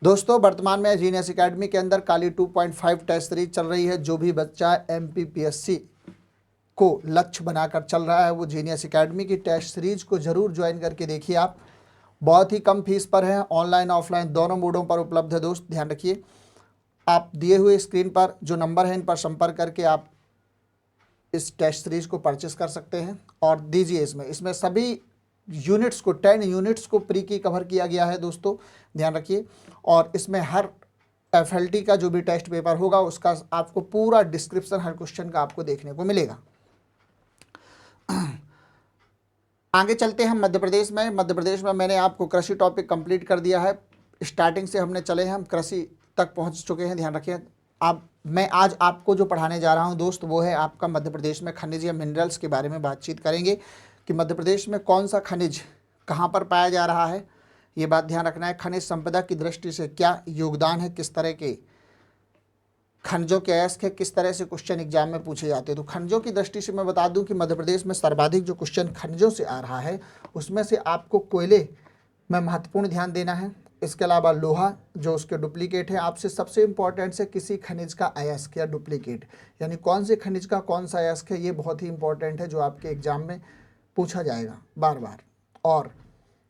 दोस्तों वर्तमान में जीनियस एकेडमी के अंदर काली 2.5 टेस्ट सीरीज चल रही है। जो भी बच्चा MPPSC को लक्ष्य बनाकर चल रहा है वो जीनियस एकेडमी की टेस्ट सीरीज को जरूर ज्वाइन करके देखिए। आप बहुत ही कम फीस पर है, ऑनलाइन ऑफलाइन दोनों मोडों पर उपलब्ध है। दोस्त ध्यान रखिए, आप दिए हुए स्क्रीन पर जो नंबर है इन पर संपर्क करके आप इस टेस्ट सीरीज को परचेस कर सकते हैं और दीजिए। इसमें सभी यूनिट्स को 10 यूनिट्स को प्री की कवर किया गया है दोस्तों, ध्यान रखिए। और इसमें हर FLT का जो भी टेस्ट पेपर होगा उसका आपको पूरा डिस्क्रिप्शन हर क्वेश्चन का आपको देखने को मिलेगा। आगे चलते हैं हम मध्य प्रदेश में। मध्य प्रदेश में मैंने आपको कृषि टॉपिक कंप्लीट कर दिया है। स्टार्टिंग से हमने चले हैं, हम कृषि तक पहुंच चुके हैं। ध्यान रखिए, मैं आज आपको जो पढ़ाने जा रहा हूं दोस्त वो है आपका मध्य प्रदेश में खनिज या मिनरल्स के बारे में बातचीत करेंगे कि मध्य प्रदेश में कौन सा खनिज कहाँ पर पाया जा रहा है, ये बात ध्यान रखना है। खनिज संपदा की दृष्टि से क्या योगदान है, किस तरह के खनिजों के अयस्क है, किस तरह से क्वेश्चन एग्जाम में पूछे जाते हैं। तो खनिजों की दृष्टि से मैं बता दूं कि मध्य प्रदेश में सर्वाधिक जो क्वेश्चन खनिजों से आ रहा है उसमें से आपको कोयले में महत्वपूर्ण ध्यान देना है। इसके अलावा लोहा जो उसके डुप्लीकेट है, आपसे सबसे इंपॉर्टेंट से किसी खनिज का अयस्क या डुप्लीकेट, यानी कौन से खनिज का कौन सा अयस्क है, ये बहुत ही इंपॉर्टेंट है जो आपके एग्जाम में पूछा जाएगा बार बार। और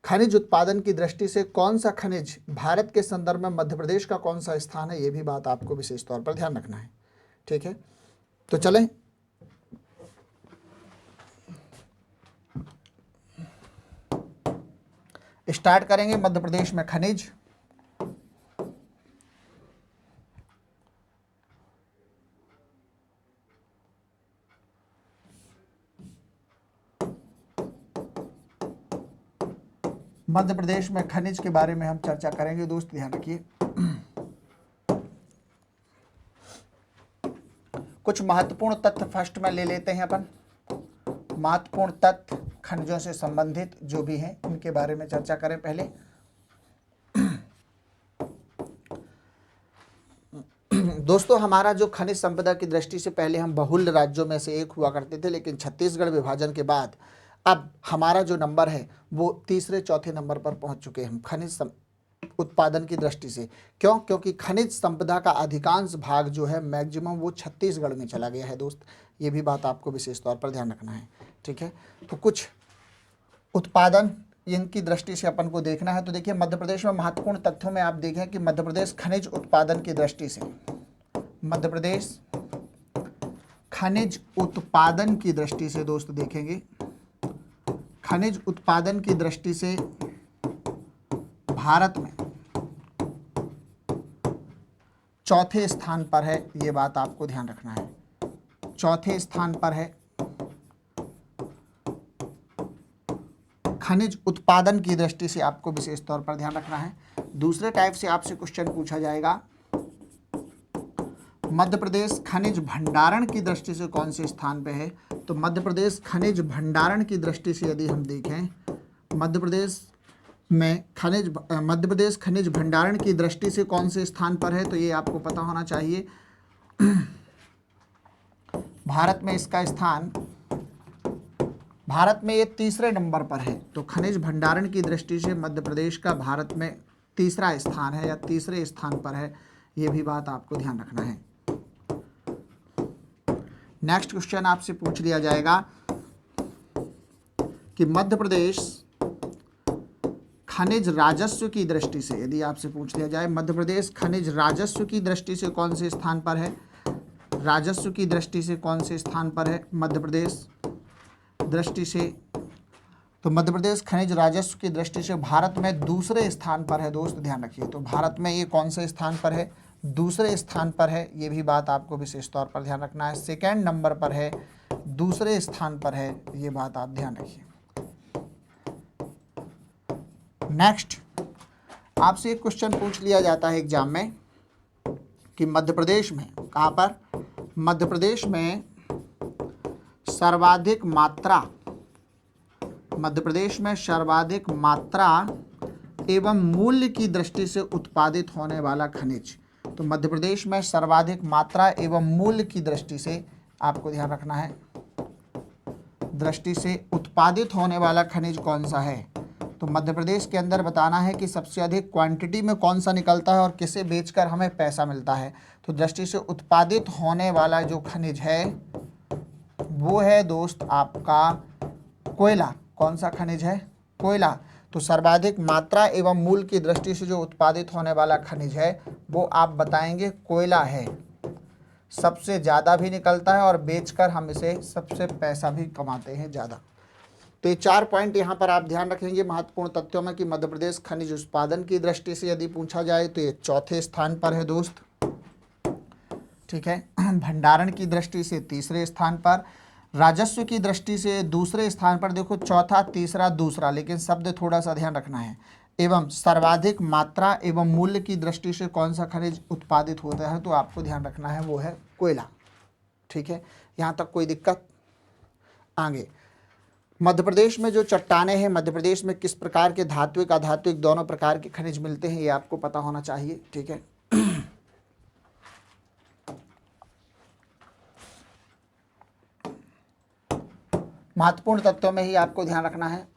खनिज उत्पादन की दृष्टि से कौन सा खनिज भारत के संदर्भ में मध्य प्रदेश का कौन सा स्थान है, ये भी बात आपको विशेष तौर पर ध्यान रखना है। ठीक है, तो चलें स्टार्ट करेंगे। मध्य प्रदेश में खनिज, मध्य प्रदेश में खनिज के बारे में हम चर्चा करेंगे दोस्त, ध्यान रखिए। कुछ महत्वपूर्ण तथ्य फर्स्ट में ले लेते हैं अपन। महत्वपूर्ण तथ्य खनिजों से संबंधित जो भी हैं इनके बारे में चर्चा करें पहले। दोस्तों हमारा जो खनिज संपदा की दृष्टि से पहले हम बहुल्य राज्यों में से एक हुआ करते थे, लेकिन छत्तीसगढ़ विभाजन के बाद अब हमारा जो नंबर है वो तीसरे चौथे नंबर पर पहुंच चुके हैं हम खनिज उत्पादन की दृष्टि से। क्यों? क्योंकि खनिज संपदा का अधिकांश भाग जो है मैक्सिमम वो छत्तीसगढ़ में चला गया है दोस्त, ये भी बात आपको विशेष तौर पर ध्यान रखना है। ठीक है, तो कुछ उत्पादन इनकी दृष्टि से अपन को देखना है। तो देखिए मध्य प्रदेश में महत्वपूर्ण तथ्यों में आप देखें कि मध्य प्रदेश खनिज उत्पादन की दृष्टि से, मध्य प्रदेश खनिज उत्पादन की दृष्टि से दोस्त देखेंगे, खनिज उत्पादन की दृष्टि से भारत में चौथे स्थान पर है, ये बात आपको ध्यान रखना है। चौथे स्थान पर है खनिज उत्पादन की दृष्टि से, आपको विशेष तौर पर ध्यान रखना है। दूसरे टाइप से आपसे क्वेश्चन पूछा जाएगा, मध्य प्रदेश खनिज भंडारण की दृष्टि से कौन से स्थान पे है। तो मध्य प्रदेश खनिज भंडारण की दृष्टि से यदि हम देखें, मध्य प्रदेश खनिज भंडारण की दृष्टि से कौन से स्थान पर है, तो ये आपको पता होना चाहिए। भारत में इसका स्थान, भारत में ये तीसरे नंबर पर है। तो खनिज भंडारण की दृष्टि से मध्य प्रदेश का भारत में तीसरा स्थान है या तीसरे स्थान पर है, ये भी बात आपको ध्यान रखना है। नेक्स्ट क्वेश्चन आपसे पूछ लिया जाएगा कि मध्य प्रदेश खनिज राजस्व की दृष्टि से, यदि आपसे पूछ लिया जाए मध्य प्रदेश खनिज राजस्व की दृष्टि से कौन से स्थान पर है, राजस्व की दृष्टि से कौन से स्थान पर है मध्य प्रदेश दृष्टि से, तो मध्य प्रदेश खनिज राजस्व की दृष्टि से भारत में दूसरे स्थान पर है दोस्त, ध्यान रखिए। तो भारत में ये कौन से स्थान पर है, दूसरे स्थान पर है, ये भी बात आपको विशेष तौर पर ध्यान रखना है। सेकेंड नंबर पर है, दूसरे स्थान पर है, ये बात आप ध्यान रखिए। नेक्स्ट आपसे एक क्वेश्चन पूछ लिया जाता है एग्जाम में कि मध्य प्रदेश में, कहाँ पर, मध्य प्रदेश में सर्वाधिक मात्रा, मध्य प्रदेश में सर्वाधिक मात्रा एवं मूल्य की दृष्टि से उत्पादित होने वाला खनिज। तो मध्य प्रदेश में सर्वाधिक मात्रा एवं मूल्य की दृष्टि से आपको ध्यान रखना है, दृष्टि से उत्पादित होने वाला खनिज कौन सा है। तो मध्य प्रदेश के अंदर बताना है कि सबसे अधिक क्वांटिटी में कौन सा निकलता है और किसे बेचकर हमें पैसा मिलता है। तो दृष्टि से उत्पादित होने वाला जो खनिज है वो है दोस्त आपका कोयला। कौन सा खनिज है? कोयला। तो सर्वाधिक मात्रा एवं मूल्य की दृष्टि से जो उत्पादित होने वाला खनिज है वो आप बताएंगे कोयला है। सबसे ज़्यादा भी निकलता है और बेचकर हम इसे सबसे पैसा भी कमाते हैं ज़्यादा। तो ये 4 पॉइंट यहाँ पर आप ध्यान रखेंगे महत्वपूर्ण तथ्यों में कि मध्य प्रदेश खनिज उत्पादन की दृष्टि से यदि पूछा जाए तो ये चौथे स्थान पर है दोस्त, ठीक है। भंडारण की दृष्टि से तीसरे स्थान पर, राजस्व की दृष्टि से दूसरे स्थान पर। देखो चौथा, तीसरा, दूसरा, लेकिन शब्द थोड़ा सा ध्यान रखना है। एवं सर्वाधिक मात्रा एवं मूल्य की दृष्टि से कौन सा खनिज उत्पादित होता है तो आपको ध्यान रखना है वो है कोयला, ठीक है। यहाँ तक कोई दिक्कत? आगे मध्य प्रदेश में जो चट्टानें हैं, मध्य प्रदेश में किस प्रकार के धात्विक अधात्विक दोनों प्रकार के खनिज मिलते हैं ये आपको पता होना चाहिए, ठीक है। महत्वपूर्ण तत्वों में ही आपको ध्यान रखना है।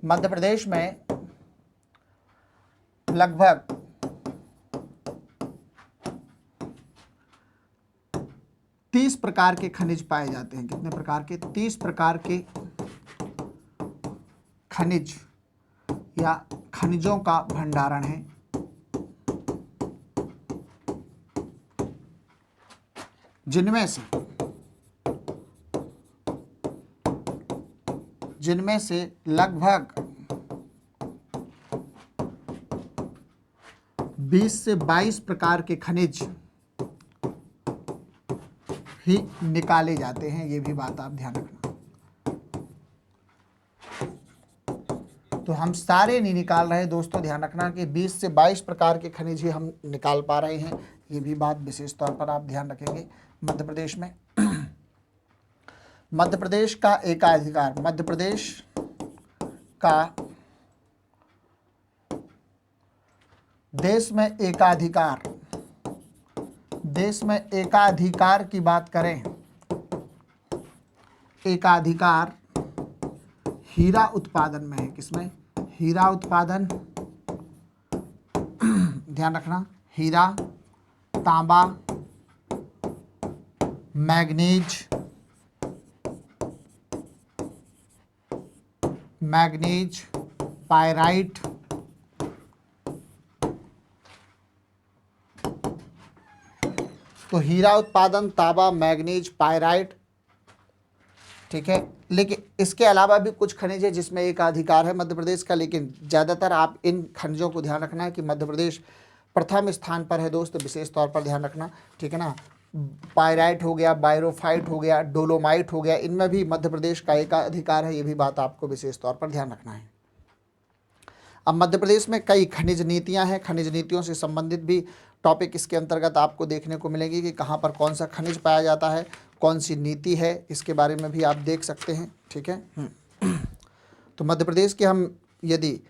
मध्य प्रदेश में लगभग 30 प्रकार के खनिज पाए जाते हैं। कितने प्रकार के? 30 प्रकार के खनिज या खनिजों का भंडारण है, जिनमें से लगभग 20 से 22 प्रकार के खनिज ही निकाले जाते हैं। ये भी बात आप ध्यान रखना। तो हम सारे नहीं निकाल रहे दोस्तों, ध्यान रखना कि 20 से 22 प्रकार के खनिज ही हम निकाल पा रहे हैं। ये भी बात विशेष तौर पर आप ध्यान रखेंगे। मध्य प्रदेश में मध्य प्रदेश का एकाधिकार, मध्य प्रदेश का देश में एकाधिकार, देश में एकाधिकार की बात करें, एकाधिकार हीरा उत्पादन में है। किसमें? हीरा उत्पादन। ध्यान रखना, हीरा, तांबा, मैग्नीज, पायराइट, तो हीरा उत्पादन, तांबा, मैग्नीज, पायराइट, ठीक है। लेकिन इसके अलावा भी कुछ खनिज है जिसमें एक अधिकार है मध्य प्रदेश का, लेकिन ज़्यादातर आप इन खनिजों को ध्यान रखना है कि मध्य प्रदेश प्रथम स्थान पर है दोस्त, विशेष तौर पर ध्यान रखना, ठीक है ना। पायराइट हो गया, बायरोफाइट हो गया, डोलोमाइट हो गया, इनमें भी मध्य प्रदेश का एक अधिकार है। ये भी बात आपको विशेष तौर पर ध्यान रखना है। अब मध्य प्रदेश में कई खनिज नीतियाँ हैं, खनिज नीतियों से संबंधित भी टॉपिक इसके अंतर्गत आपको देखने को मिलेंगे कि कहाँ पर कौन सा खनिज पाया जाता है, कौन सी नीति है, इसके बारे में भी आप देख सकते हैं, ठीक है। तो मध्य प्रदेश के हम यदि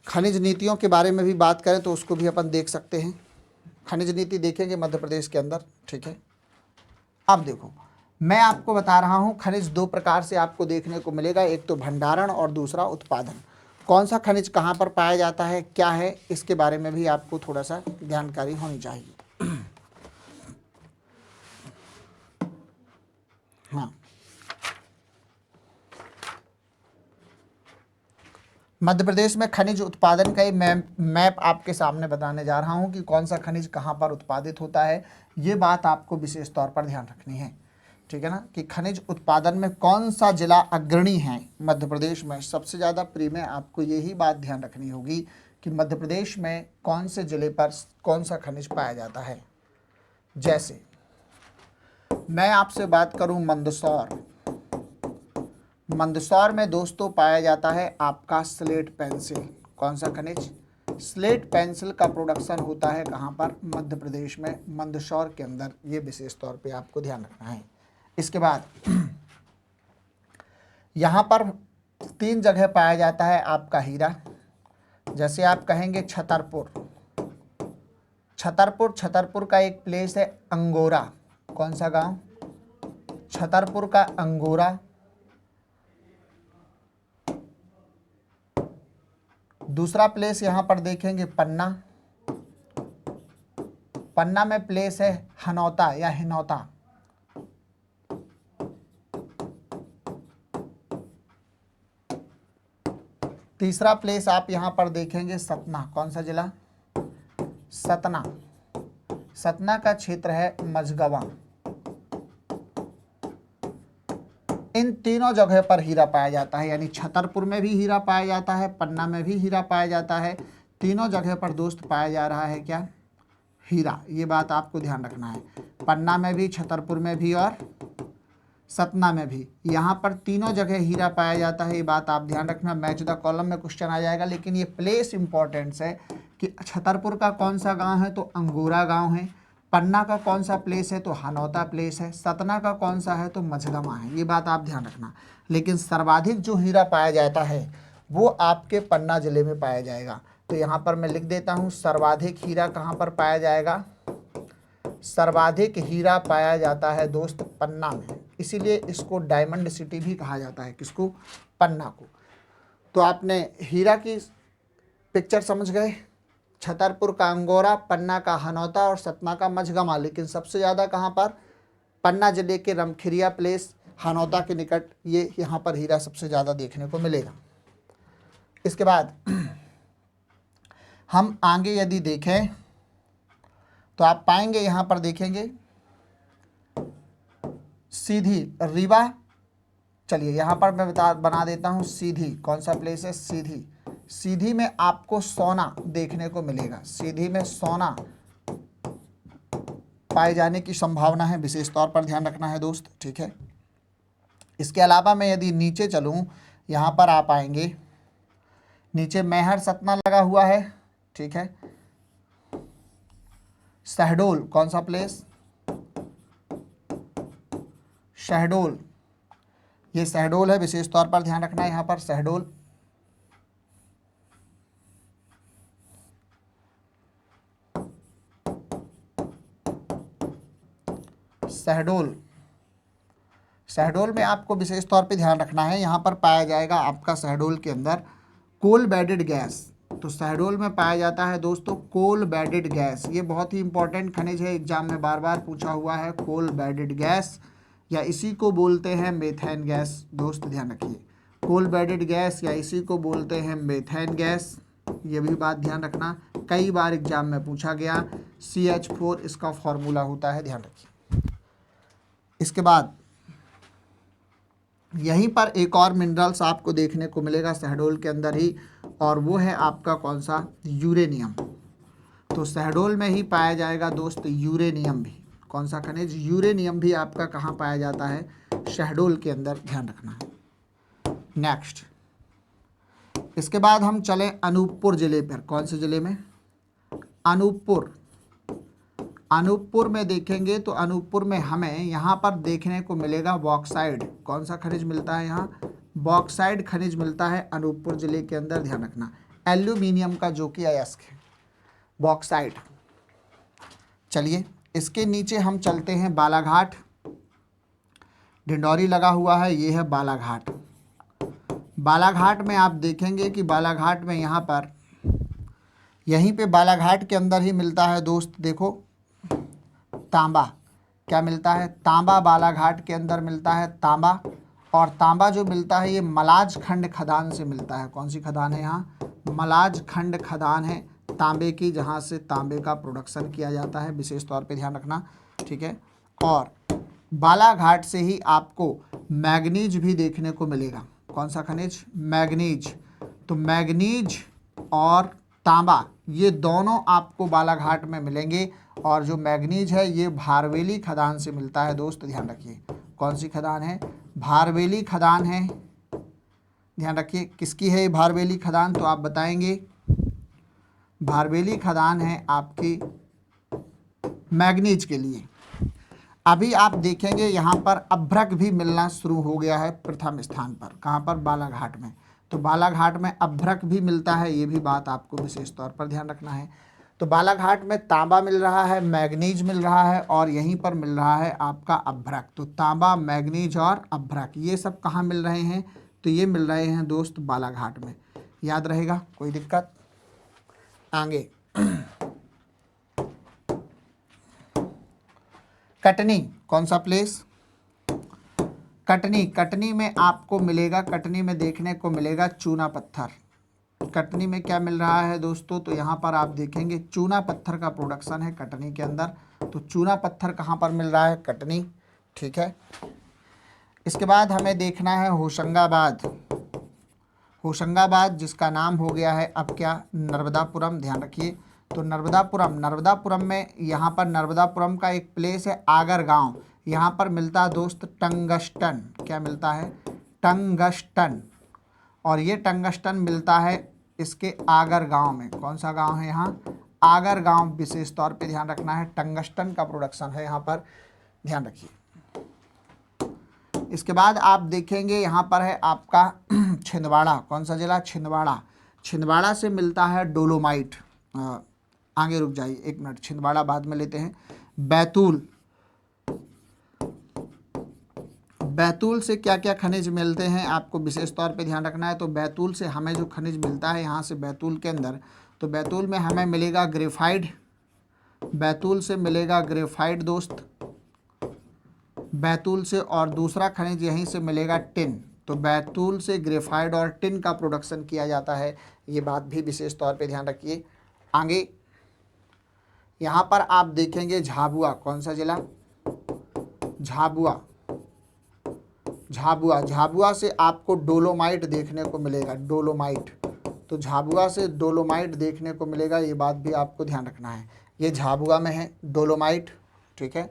खनिज नीतियों के बारे में भी बात करें तो उसको भी अपन देख सकते हैं। खनिज नीति देखेंगे मध्य प्रदेश के अंदर, ठीक है। अब देखो मैं आपको बता रहा हूँ खनिज दो प्रकार से आपको देखने को मिलेगा, एक तो भंडारण और दूसरा उत्पादन। कौन सा खनिज कहाँ पर पाया जाता है, क्या है, इसके बारे में भी आपको थोड़ा सा जानकारी होनी चाहिए। हाँ, मध्य प्रदेश में खनिज उत्पादन का एक मैप आपके सामने बताने जा रहा हूँ कि कौन सा खनिज कहाँ पर उत्पादित होता है। ये बात आपको विशेष तौर पर ध्यान रखनी है, ठीक है ना, कि खनिज उत्पादन में कौन सा जिला अग्रणी है मध्य प्रदेश में सबसे ज़्यादा। प्री में आपको यही बात ध्यान रखनी होगी कि मध्य प्रदेश में कौन से जिले पर कौन सा खनिज पाया जाता है। जैसे मैं आपसे बात करूं मंदसौर, मंदसौर में दोस्तों पाया जाता है आपका स्लेट पेंसिल। कौन सा खनिज? स्लेट पेंसिल का प्रोडक्शन होता है कहाँ पर? मध्य प्रदेश में, मंदसौर के अंदर। ये विशेष तौर पे आपको ध्यान रखना है। इसके बाद यहाँ पर 3 जगह पाया जाता है आपका हीरा। जैसे आप कहेंगे छतरपुर, छतरपुर का एक प्लेस है अंगोरा। कौन सा गांव? छतरपुर का अंगोरा। दूसरा प्लेस यहाँ पर देखेंगे पन्ना, पन्ना में प्लेस है हनौता या हिनौता। तीसरा प्लेस आप यहाँ पर देखेंगे सतना। कौन सा जिला? सतना। सतना का क्षेत्र है मझगवां। इन तीनों जगह पर हीरा पाया जाता है, यानी छतरपुर में भी हीरा पाया जाता है, पन्ना में भी हीरा पाया जाता है। तीनों जगह पर दोस्त पाया जा रहा है क्या? हीरा। ये बात आपको ध्यान रखना है, पन्ना में भी, छतरपुर में भी और सतना में भी, यहाँ पर तीनों जगह हीरा पाया जाता है। ये बात आप ध्यान रखना, मैच द कॉलम में क्वेश्चन आ जाएगा। लेकिन ये प्लेस इंपॉर्टेंस है कि छतरपुर का कौन सा गांव है? तो अंगोरा गांव है। पन्ना का कौन सा प्लेस है? तो हनौता प्लेस है। सतना का कौन सा है? तो मझगवां है। ये बात आप ध्यान रखना। लेकिन सर्वाधिक जो हीरा पाया जाता है वो आपके पन्ना जिले में पाया जाएगा। तो यहाँ पर मैं लिख देता हूँ, सर्वाधिक हीरा कहाँ पर पाया जाएगा? सर्वाधिक हीरा पाया जाता है दोस्त पन्ना में, इसीलिए इसको डायमंड सिटी भी कहा जाता है। किसको? पन्ना को। तो आपने हीरा की पिक्चर समझ गए, छतरपुर का अंगोरा, पन्ना का हनौता और सतना का मझगवां। लेकिन सबसे ज़्यादा कहाँ पर? पन्ना जिले के रमखिरिया प्लेस, हनौता के निकट, ये यहाँ पर हीरा सबसे ज़्यादा देखने को मिलेगा। इसके बाद हम आगे यदि देखें तो आप पाएंगे यहाँ पर देखेंगे सीधी रीवा। चलिए यहाँ पर मैं बना देता हूँ सीधी। कौन सा प्लेस है? सीधी। सीधी में आपको सोना देखने को मिलेगा। सीधी में सोना पाए जाने की संभावना है, विशेष तौर पर ध्यान रखना है दोस्त, ठीक है। इसके अलावा मैं यदि नीचे चलूँ, यहाँ पर आप आएंगे, नीचे मैहर सतना लगा हुआ है, ठीक है। शहडोल, कौन सा प्लेस? शहडोल। ये शहडोल है, विशेष तौर पर ध्यान रखना है यहाँ पर, शहडोल। शहडोल, शहडोल में आपको विशेष तौर पे ध्यान रखना है, यहाँ पर पाया जाएगा आपका शहडोल के अंदर कोल बेडेड गैस। तो शहडोल में पाया जाता है दोस्तों कोल बेडेड गैस। ये बहुत ही इंपॉर्टेंट खनिज है, एग्जाम में बार बार पूछा हुआ है। कोल बेडेड गैस, या इसी को बोलते हैं मेथेन गैस। दोस्त ध्यान रखिए, कोल बेडेड गैस या इसी को बोलते हैं मेथेन गैस। ये भी बात ध्यान रखना, कई बार एग्जाम में पूछा गया। CH4 इसका फॉर्मूला होता है, ध्यान रखिए। इसके बाद यहीं पर एक और मिनरल्स आपको देखने को मिलेगा शहडोल के अंदर ही, और वो है आपका कौन सा? यूरेनियम। तो शहडोल में ही पाया जाएगा दोस्त यूरेनियम भी। कौन सा खनिज? यूरेनियम भी आपका कहाँ पाया जाता है? शहडोल के अंदर, ध्यान रखना है। नेक्स्ट, इसके बाद हम चलें अनूपपुर जिले पर। कौन से जिले में? अनूपपुर। अनूपपुर में देखेंगे तो अनूपपुर में हमें यहाँ पर देखने को मिलेगा बॉक्साइड। कौन सा खनिज मिलता है यहाँ? बॉक्साइड खनिज मिलता है अनूपपुर जिले के अंदर, ध्यान रखना। एल्यूमिनियम का जो कि अयस्क है, बॉक्साइड। चलिए इसके नीचे हम चलते हैं बालाघाट। ढिंडौरी लगा हुआ है, ये है बालाघाट। बालाघाट में आप देखेंगे कि बालाघाट में यहाँ पर, यहीं पे बालाघाट के अंदर ही मिलता है दोस्त, देखो तांबा। क्या मिलता है? तांबा बालाघाट के अंदर मिलता है, तांबा। और तांबा जो मिलता है ये मलाज खंड खदान से मिलता है। कौन सी खदान है यहाँ? मलाज खंड खदान है तांबे की, जहाँ से तांबे का प्रोडक्शन किया जाता है, विशेष तौर पे ध्यान रखना, ठीक है। और बालाघाट से ही आपको मैग्नीज भी देखने को मिलेगा। कौन सा खनिज? मैग्नीज। तो मैग्नीज और तांबा ये दोनों आपको बालाघाट में मिलेंगे। और जो मैग्नीज है ये भारवेली खदान से मिलता है दोस्त, ध्यान रखिए। कौन सी खदान है? भारवेली खदान है, ध्यान रखिए। किसकी है ये भारवेली खदान? तो आप बताएंगे। भारवेली खदान है आपकी मैग्नीज के लिए। अभी आप देखेंगे यहाँ पर अभ्रक भी मिलना शुरू हो गया है प्रथम स्थान पर। कहाँ पर? बालाघाट में। तो बालाघाट में अभ्रक भी मिलता है, ये भी बात आपको विशेष तौर पर ध्यान रखना है। तो बालाघाट में तांबा मिल रहा है, मैग्नीज मिल रहा है, और यहीं पर मिल रहा है आपका अभ्रक। तो तांबा, मैग्नीज और अभ्रक ये सब कहाँ मिल रहे हैं? तो ये मिल रहे हैं दोस्त बालाघाट में। याद रहेगा, कोई दिक्कत? आगे कटनी, कौन सा प्लेस? कटनी, कटनी में आपको मिलेगा, कटनी में देखने को मिलेगा चूना पत्थर। कटनी में क्या मिल रहा है दोस्तों? तो यहाँ पर आप देखेंगे चूना पत्थर का प्रोडक्शन है कटनी के अंदर। तो चूना पत्थर कहाँ पर मिल रहा है? कटनी, ठीक है। इसके बाद हमें देखना है होशंगाबाद। होशंगाबाद जिसका नाम हो गया है अब क्या? नर्मदापुरम, ध्यान रखिए। तो नर्मदापुरम, नर्मदापुरम में यहाँ पर नर्मदापुरम का एक प्लेस है आगर गांव, यहाँ पर मिलता है दोस्त टंगस्टन। क्या मिलता है? टंगस्टन। और ये टंगस्टन मिलता है इसके आगर गांव में। कौन सा गांव है यहाँ? आगर गांव, विशेष तौर पे ध्यान रखना है, टंगस्टन का प्रोडक्शन है यहाँ पर, ध्यान रखिए। इसके बाद आप देखेंगे यहाँ पर है आपका छिंदवाड़ा। कौन सा जिला? छिंदवाड़ा। छिंदवाड़ा से मिलता है डोलोमाइट। आगे रुक जाइए एक मिनट, छिंदवाड़ा बाद में लेते हैं। बैतूल, बैतूल से क्या क्या खनिज मिलते हैं आपको विशेष तौर पे ध्यान रखना है। तो बैतूल से हमें जो खनिज मिलता है यहाँ से बैतूल के अंदर, तो बैतूल में हमें मिलेगा ग्रेफाइट। बैतूल से मिलेगा ग्रेफाइट दोस्त, बैतूल से। और दूसरा खनिज यहीं से मिलेगा टिन। तो बैतूल से ग्रेफाइट और टिन का प्रोडक्शन किया जाता है, ये बात भी विशेष तौर पे ध्यान रखिए। आगे यहाँ पर आप देखेंगे झाबुआ। कौन सा जिला? झाबुआ। झाबुआ, झाबुआ से आपको डोलोमाइट देखने को मिलेगा, डोलोमाइट। तो झाबुआ से डोलोमाइट देखने को मिलेगा, ये बात भी आपको ध्यान रखना है। ये झाबुआ में है डोलोमाइट, ठीक है।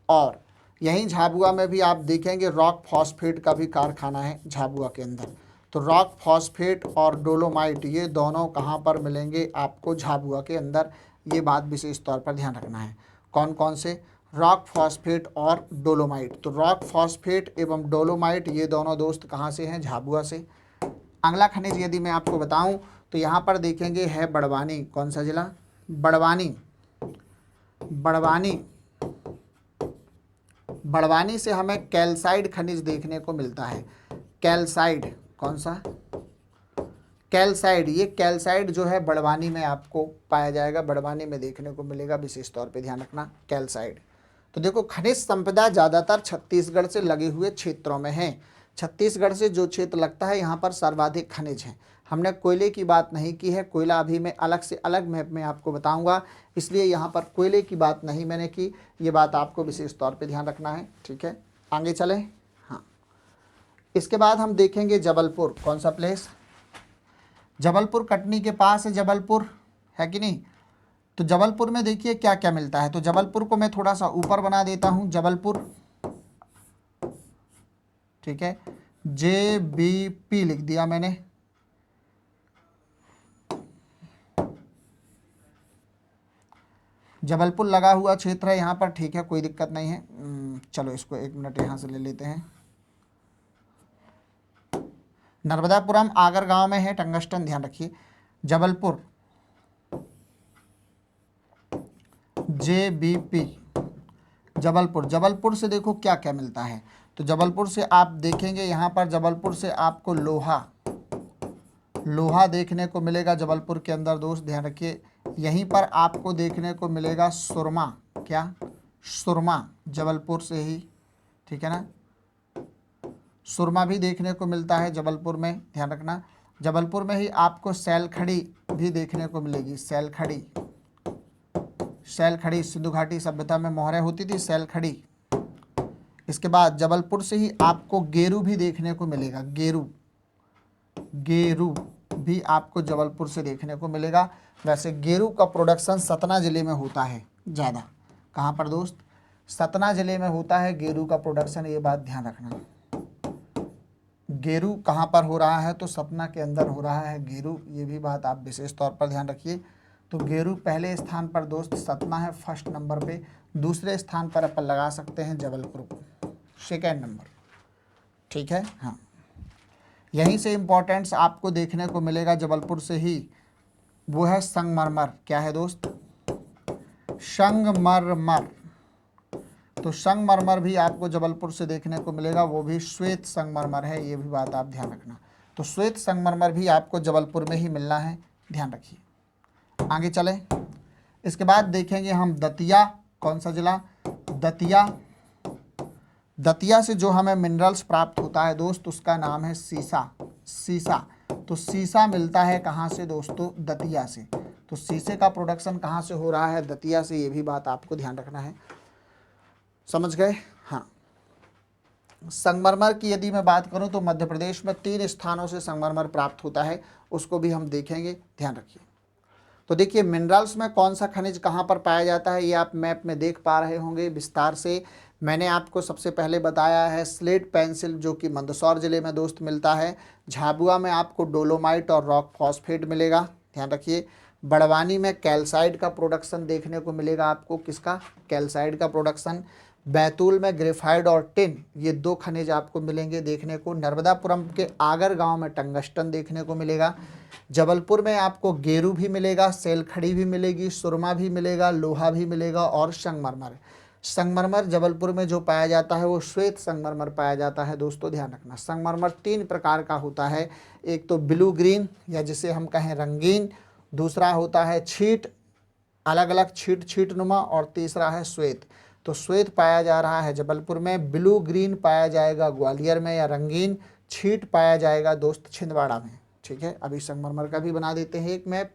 और यहीं झाबुआ में भी आप देखेंगे रॉक फॉस्फेट का भी कारखाना है झाबुआ के अंदर। तो रॉक फॉस्फेट और डोलोमाइट ये दोनों कहाँ पर मिलेंगे आपको? झाबुआ के अंदर, ये बात विशेष तौर पर ध्यान रखना है। कौन कौन से? रॉक फॉस्फेट और डोलोमाइट। तो रॉक फॉस्फेट एवं डोलोमाइट ये दोनों दोस्त कहाँ से हैं? झाबुआ से। अगला खनिज यदि मैं आपको बताऊं तो यहाँ पर देखेंगे है बड़वानी। कौन सा जिला? बड़वानी। बड़वानी, बड़वानी से हमें कैल्साइड खनिज देखने को मिलता है। कैल्साइड, कौन सा? कैल्साइड। ये कैल्साइड जो है बड़वानी में आपको पाया जाएगा, बड़वानी में देखने को मिलेगा, विशेष तौर पे ध्यान रखना कैल्साइड। तो देखो खनिज संपदा ज़्यादातर छत्तीसगढ़ से लगे हुए क्षेत्रों में है। छत्तीसगढ़ से जो क्षेत्र लगता है यहाँ पर सर्वाधिक खनिज हैं। हमने कोयले की बात नहीं की है, कोयला अभी मैं अलग से अलग मैप में आपको बताऊंगा, इसलिए यहाँ पर कोयले की बात नहीं मैंने की, ये बात आपको विशेष तौर पे ध्यान रखना है, ठीक है। आगे चलें। हाँ, इसके बाद हम देखेंगे जबलपुर। कौन सा प्लेस? जबलपुर कटनी के पास है, जबलपुर है कि नहीं? तो जबलपुर में देखिए क्या क्या मिलता है। तो जबलपुर को मैं थोड़ा सा ऊपर बना देता हूँ, जबलपुर, ठीक है। JBP लिख दिया मैंने। जबलपुर लगा हुआ क्षेत्र है यहाँ पर, ठीक है, कोई दिक्कत नहीं है। चलो इसको एक मिनट यहाँ से ले लेते हैं। नर्मदापुरम आगर गांव में है टंगस्टन, ध्यान रखिए। जबलपुर JBP, जबलपुर। जबलपुर से देखो क्या क्या मिलता है। तो जबलपुर से आप देखेंगे यहाँ पर, जबलपुर से आपको लोहा, लोहा देखने को मिलेगा जबलपुर के अंदर दोस्त, ध्यान रखिए। यहीं पर आपको देखने को मिलेगा सुरमा। क्या? सुरमा, जबलपुर से ही, ठीक है ना। सुरमा भी देखने को मिलता है जबलपुर में, ध्यान रखना। जबलपुर में ही आपको सैलखड़ी भी देखने को मिलेगी, सैलखड़ी। सैलखड़ी सिंधु घाटी सभ्यता में मोहरें होती थी, सैलखड़ी। इसके बाद जबलपुर से ही आपको गेरू भी देखने को मिलेगा, गेरू, गेरू भी आपको जबलपुर से देखने को मिलेगा। वैसे गेरू का प्रोडक्शन सतना जिले में होता है ज़्यादा। कहाँ पर दोस्त? सतना जिले में होता है गेरू का प्रोडक्शन, ये बात ध्यान रखना। गेरू कहाँ पर हो रहा है? तो सतना के अंदर हो रहा है गेरू, ये भी बात आप विशेष तौर पर ध्यान रखिए। तो गेरू पहले स्थान पर दोस्त सतना है, फर्स्ट नंबर पे। दूसरे स्थान पर अपन लगा सकते हैं जबलपुर को, सेकेंड नंबर, ठीक है। हाँ, यहीं से इम्पोर्टेंट्स आपको देखने को मिलेगा जबलपुर से ही, वो है संगमरमर। क्या है दोस्त? संगमरमर। तो संगमरमर भी आपको जबलपुर से देखने को मिलेगा, वो भी श्वेत संगमरमर है, ये भी बात आप ध्यान रखना। तो श्वेत संगमरमर भी आपको जबलपुर में ही मिलना है, ध्यान रखिए। आगे चलें, इसके बाद देखेंगे हम दतिया, कौन सा जिला, दतिया। दतिया से जो हमें मिनरल्स प्राप्त होता है दोस्त, उसका नाम है सीसा, सीसा। तो सीसा मिलता है कहाँ से दोस्तों, दतिया से। तो सीसे का प्रोडक्शन कहाँ से हो रहा है, दतिया से, ये भी बात आपको ध्यान रखना है, समझ गए। हाँ, संगमरमर की यदि मैं बात करूं तो मध्य प्रदेश में 3 स्थानों से संगमरमर प्राप्त होता है, उसको भी हम देखेंगे, ध्यान रखिए। तो देखिए मिनरल्स में कौन सा खनिज कहाँ पर पाया जाता है, ये आप मैप में देख पा रहे होंगे विस्तार से। मैंने आपको सबसे पहले बताया है स्लेट पेंसिल, जो कि मंदसौर जिले में दोस्त मिलता है। झाबुआ में आपको डोलोमाइट और रॉक फॉस्फेट मिलेगा, ध्यान रखिए। बड़वानी में कैल्साइड का प्रोडक्शन देखने को मिलेगा आपको, किसका, कैल्साइड का प्रोडक्शन। बैतूल में ग्रेफाइड और टिन, ये 2 खनिज आपको मिलेंगे देखने को। नर्मदापुरम के आगर गांव में टंगस्टन देखने को मिलेगा। जबलपुर में आपको गेरू भी मिलेगा, सेलखड़ी भी मिलेगी, सुरमा भी मिलेगा, लोहा भी मिलेगा और संगमरमर। संगमरमर जबलपुर में जो पाया जाता है वो श्वेत संगमरमर पाया जाता है दोस्तों, ध्यान रखना। संगमरमर 3 प्रकार का होता है, एक तो ब्लू ग्रीन या जिसे हम कहें रंगीन, दूसरा होता है छीट, अलग अलग छीट नुमा, और तीसरा है श्वेत। तो श्वेत पाया जा रहा है जबलपुर में, ब्लू ग्रीन पाया जाएगा ग्वालियर में या रंगीन, छीट पाया जाएगा दोस्त छिंदवाड़ा में, ठीक है। अभी संगमरमर का भी बना देते हैं एक मैप।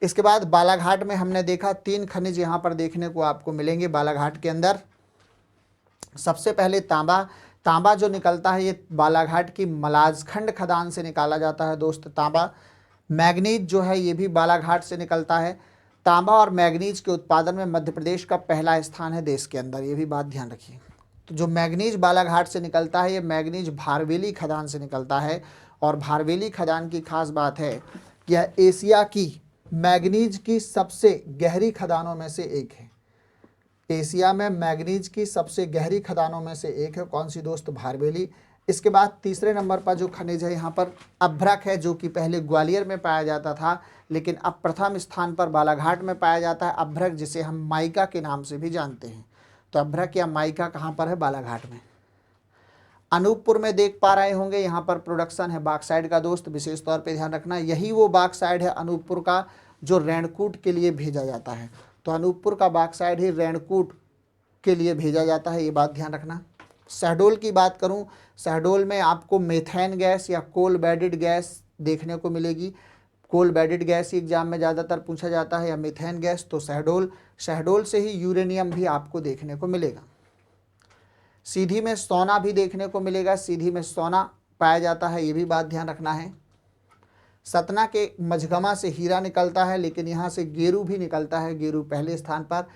इसके बाद बालाघाट में हमने देखा 3 खनिज यहाँ पर देखने को आपको मिलेंगे बालाघाट के अंदर। सबसे पहले तांबा, तांबा जो निकलता है ये बालाघाट की मलाजखंड खदान से निकाला जाता है दोस्त, तांबा। मैग्नीज जो है ये भी बालाघाट से निकलता है। तांबा और मैग्नीज के उत्पादन में मध्य प्रदेश का पहला स्थान है देश के अंदर, ये भी बात ध्यान रखिए। तो जो मैग्नीज बालाघाट से निकलता है, ये मैग्नीज भारवेली खदान से निकलता है। और भारवेली खदान की खास बात है कि यह एशिया की मैग्नीज की सबसे गहरी खदानों में से एक है। एशिया में मैग्नीज की सबसे गहरी खदानों में से एक है, कौन सी दोस्त, भारवेली। इसके बाद तीसरे नंबर पर जो खनिज है यहाँ पर अभ्रक है, जो कि पहले ग्वालियर में पाया जाता था, लेकिन अब प्रथम स्थान पर बालाघाट में पाया जाता है अभ्रक, जिसे हम माइका के नाम से भी जानते हैं। तो अभ्रक या माइका कहाँ पर है, बालाघाट में। अनूपपुर में देख पा रहे होंगे, यहाँ पर प्रोडक्शन है बॉक्साइड का दोस्त, विशेष तौर पे ध्यान रखना। यही वो बॉक्साइड है अनूपपुर का जो रेणकूट के लिए भेजा जाता है। तो अनूपपुर का बॉक्साइड ही रेणकूट के लिए भेजा जाता है, ये बात ध्यान रखना। शहडोल की बात करूं, शहडोल में आपको मेथेन गैस या कोल बेडेड गैस देखने को मिलेगी। कोल बेडेड गैस एग्जाम में ज़्यादातर पूछा जाता है, या मेथेन गैस। तो शहडोल से ही यूरेनियम भी आपको देखने को मिलेगा। सीधी में सोना भी देखने को मिलेगा, सीधी में सोना पाया जाता है, ये भी बात ध्यान रखना है। सतना के मझगमा से हीरा निकलता है, लेकिन यहाँ से गेरू भी निकलता है, गेरू पहले स्थान पर।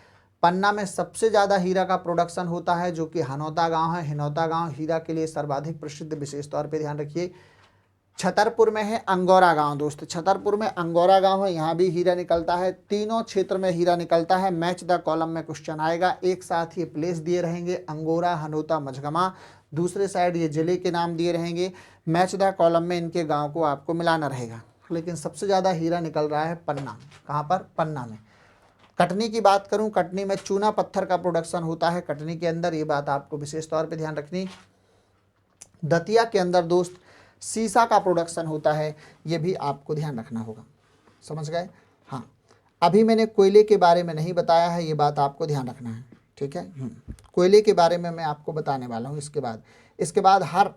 पन्ना में सबसे ज़्यादा हीरा का प्रोडक्शन होता है, जो कि हनौता गांव है। हिनौता गांव हीरा के लिए सर्वाधिक प्रसिद्ध, विशेष तौर पे ध्यान रखिए। छतरपुर में है अंगौरा गांव दोस्त, छतरपुर में अंगौरा गांव है, यहाँ भी हीरा निकलता है। तीनों क्षेत्र में हीरा निकलता है। मैच द कॉलम में क्वेश्चन आएगा, एक साथ ये प्लेस दिए रहेंगे, अंगोरा, हनौता, मझगमा। दूसरे साइड ये जिले के नाम दिए रहेंगे। मैच द कॉलम में इनके गाँव को आपको मिलाना रहेगा। लेकिन सबसे ज़्यादा हीरा निकल रहा है पन्ना, कहाँ पर, पन्ना में। कटनी की बात करूं, कटनी में चूना पत्थर का प्रोडक्शन होता है कटनी के अंदर, ये बात आपको विशेष तौर पे ध्यान रखनी। दतिया के अंदर दोस्त सीसा का प्रोडक्शन होता है, ये भी आपको ध्यान रखना होगा, समझ गए। हाँ, अभी मैंने कोयले के बारे में नहीं बताया है, ये बात आपको ध्यान रखना है, ठीक है। कोयले के बारे में मैं आपको बताने वाला हूँ इसके बाद हर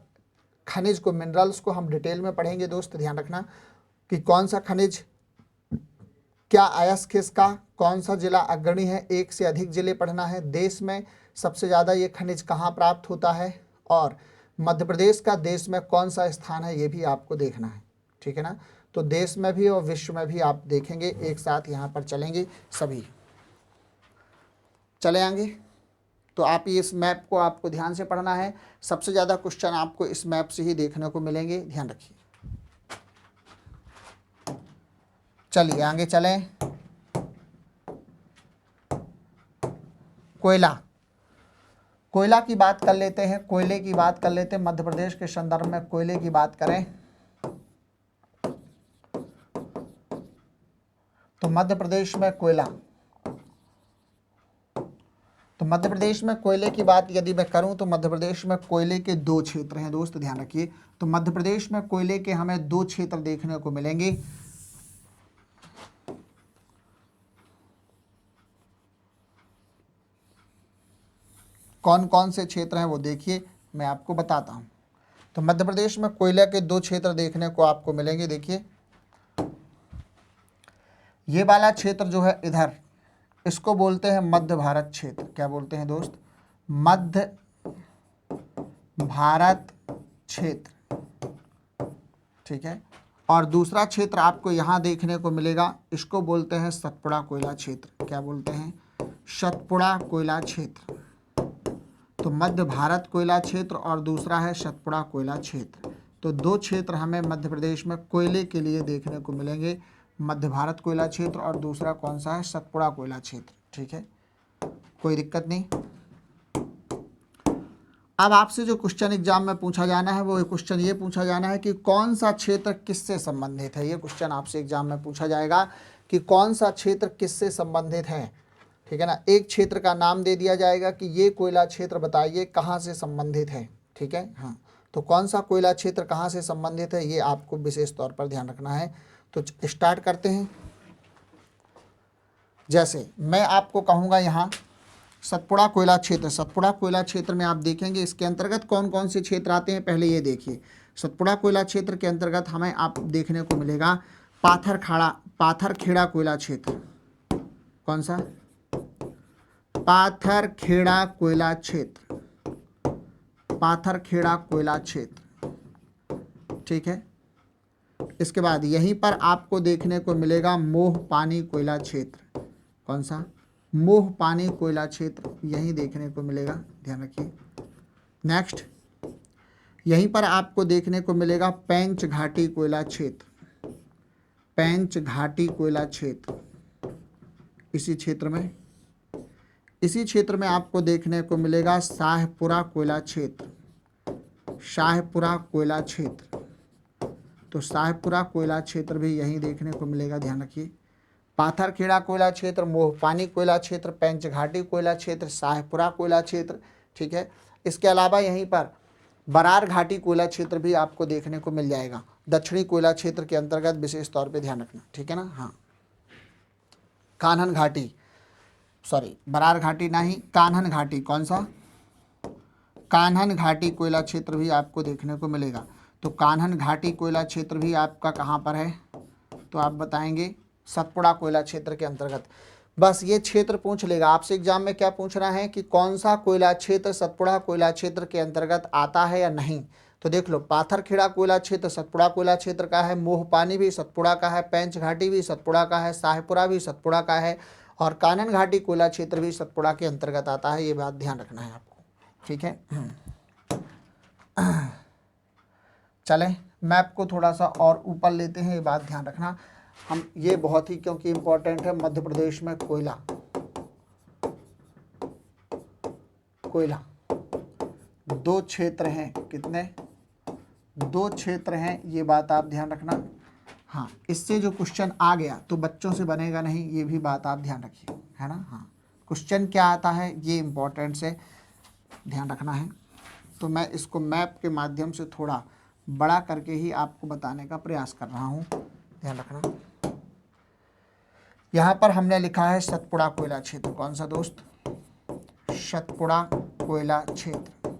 खनिज को, मिनरल्स को हम डिटेल में पढ़ेंगे दोस्त, ध्यान रखना कि कौन सा खनिज क्या अयस्क किसका, कौन सा जिला अग्रणी है, एक से अधिक जिले पढ़ना है। देश में सबसे ज़्यादा ये खनिज कहाँ प्राप्त होता है, और मध्य प्रदेश का देश में कौन सा स्थान है, ये भी आपको देखना है, ठीक है ना। तो देश में भी और विश्व में भी आप देखेंगे, एक साथ यहाँ पर चलेंगे सभी, चले आएंगे। तो आप इस मैप को आपको ध्यान से पढ़ना है, सबसे ज़्यादा क्वेश्चन आपको इस मैप से ही देखने को मिलेंगे, ध्यान रखिए। चलिए आगे चलें। कोयला की बात कर लेते हैं, कोयले की बात कर लेते हैं। मध्य प्रदेश के संदर्भ में कोयले की बात करें तो मध्य प्रदेश में कोयला, तो मध्य प्रदेश में कोयले की बात यदि मैं करूं तो मध्य प्रदेश में कोयले के 2 क्षेत्र हैं दोस्त, ध्यान रखिए। तो मध्य प्रदेश में कोयले के हमें 2 क्षेत्र देखने को मिलेंगे। कौन कौन से क्षेत्र हैं वो देखिए, मैं आपको बताता हूं। तो मध्य प्रदेश में कोयले के 2 क्षेत्र देखने को आपको मिलेंगे। देखिए ये वाला क्षेत्र जो है इधर, इसको बोलते हैं मध्य भारत क्षेत्र। क्या बोलते हैं दोस्त? मध्य भारत क्षेत्र, ठीक है। और दूसरा क्षेत्र आपको यहाँ देखने को मिलेगा, इसको बोलते हैं सतपुड़ा कोयला क्षेत्र। क्या बोलते हैं? सतपुड़ा कोयला क्षेत्र। तो मध्य भारत कोयला क्षेत्र और दूसरा है सतपुड़ा कोयला क्षेत्र। तो 2 क्षेत्र हमें मध्य प्रदेश में कोयले के लिए देखने को मिलेंगे, मध्य भारत कोयला क्षेत्र और दूसरा कौन सा है? सतपुड़ा कोयला क्षेत्र, ठीक है, कोई दिक्कत नहीं। अब आपसे जो क्वेश्चन एग्जाम में पूछा जाना है वो क्वेश्चन ये पूछा जाना है कि कौन सा क्षेत्र किससे संबंधित है। ये क्वेश्चन आपसे एग्जाम में पूछा जाएगा कि कौन सा क्षेत्र किससे संबंधित है, ठीक है ना। एक क्षेत्र का नाम दे दिया जाएगा कि ये कोयला क्षेत्र बताइए कहाँ से संबंधित है, ठीक है। हाँ, तो कौन सा कोयला क्षेत्र कहाँ से संबंधित है ये आपको विशेष तौर पर ध्यान रखना है। तो स्टार्ट करते हैं। जैसे मैं आपको कहूँगा यहाँ सतपुड़ा कोयला क्षेत्र, सतपुड़ा कोयला क्षेत्र में आप देखेंगे इसके अंतर्गत कौन कौन से क्षेत्र आते हैं। पहले ये देखिए, सतपुड़ा कोयला क्षेत्र के अंतर्गत हमें आप देखने को मिलेगा पाथरखेड़ा कोयला क्षेत्र। कौन सा? पाथरखेड़ा कोयला क्षेत्र, पाथरखेड़ा कोयला क्षेत्र, ठीक है। इसके बाद यहीं पर आपको देखने को मिलेगा मोह पानी कोयला क्षेत्र। कौन सा? मोह पानी कोयला क्षेत्र, यहीं देखने को मिलेगा, ध्यान रखिए। नेक्स्ट यहीं पर आपको देखने को मिलेगा पेंच घाटी कोयला क्षेत्र, पेंच घाटी कोयला क्षेत्र। इसी क्षेत्र में आपको देखने को मिलेगा शाहपुरा कोयला क्षेत्र, शाहपुरा कोयला क्षेत्र। तो शाहपुरा कोयला क्षेत्र भी यहीं देखने को मिलेगा, ध्यान रखिए। पाथरखेड़ा कोयला क्षेत्र, मोहपानी कोयला क्षेत्र, पेंच घाटी कोयला क्षेत्र, शाहपुरा कोयला क्षेत्र, ठीक है। इसके अलावा यहीं पर बरार घाटी कोयला क्षेत्र भी आपको देखने को मिल जाएगा, दक्षिणी कोयला क्षेत्र के अंतर्गत, विशेष तौर पे ध्यान रखना, ठीक है ना। हाँ, कान्हन घाटी, सॉरी बरार घाटी नहीं, कान्हन घाटी। कौन सा? कान्हन घाटी कोयला क्षेत्र भी आपको देखने को मिलेगा। तो कान्हन घाटी कोयला क्षेत्र भी आपका कहाँ पर है? तो आप बताएंगे सतपुड़ा कोयला क्षेत्र के अंतर्गत। बस ये क्षेत्र पूछ लेगा आपसे एग्जाम में। क्या पूछ रहा है कि कौन सा कोयला क्षेत्र सतपुड़ा कोयला क्षेत्र के अंतर्गत आता है या नहीं। तो देख लो, पाथरखेड़ा कोयला क्षेत्र सतपुड़ा कोयला क्षेत्र का है, मोहपानी भी सतपुड़ा का है, पेंच घाटी भी सतपुड़ा का है, शाहपुरा भी सतपुड़ा का है और कानन घाटी कोयला क्षेत्र भी सतपुड़ा के अंतर्गत आता है। ये बात ध्यान रखना है आपको, ठीक है। चलें मैप को थोड़ा सा और ऊपर लेते हैं, ये बात ध्यान रखना हम, ये बहुत ही क्योंकि इम्पोर्टेंट है। मध्य प्रदेश में कोयला, कोयला 2 क्षेत्र हैं। कितने? 2 क्षेत्र हैं, ये बात आप ध्यान रखना। हाँ, इससे जो क्वेश्चन आ गया तो बच्चों से बनेगा नहीं, ये भी बात आप ध्यान रखिए, है ना। हाँ, क्वेश्चन क्या आता है ये इम्पोर्टेंट से ध्यान रखना है। तो मैं इसको मैप के माध्यम से थोड़ा बड़ा करके ही आपको बताने का प्रयास कर रहा हूँ, ध्यान रखना। यहाँ पर हमने लिखा है सतपुड़ा कोयला क्षेत्र। कौन सा दोस्त? सतपुड़ा कोयला क्षेत्र।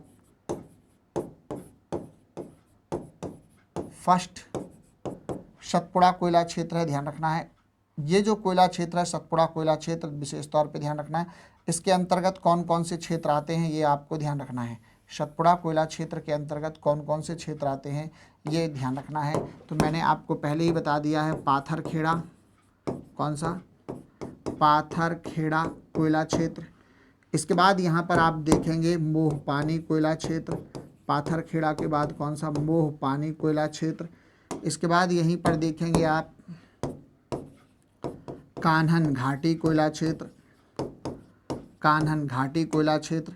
फर्स्ट सतपुड़ा कोयला क्षेत्र है, ध्यान रखना है। ये जो कोयला क्षेत्र है सतपुड़ा कोयला क्षेत्र, विशेष तौर पे ध्यान रखना है। इसके अंतर्गत कौन कौन से क्षेत्र आते हैं ये आपको ध्यान रखना है। सतपुड़ा कोयला क्षेत्र के अंतर्गत कौन कौन से क्षेत्र आते हैं ये ध्यान रखना है। तो मैंने आपको पहले ही बता दिया है, पाथरखेड़ा, कौन सा? पाथरखेड़ा कोयला क्षेत्र। इसके बाद यहाँ पर आप देखेंगे मोहपानी कोयला क्षेत्र, पाथरखेड़ा के बाद कौन सा? मोहपानी कोयला क्षेत्र। इसके बाद यहीं पर देखेंगे आप कान्हन घाटी कोयला क्षेत्र, कान्हन घाटी कोयला क्षेत्र।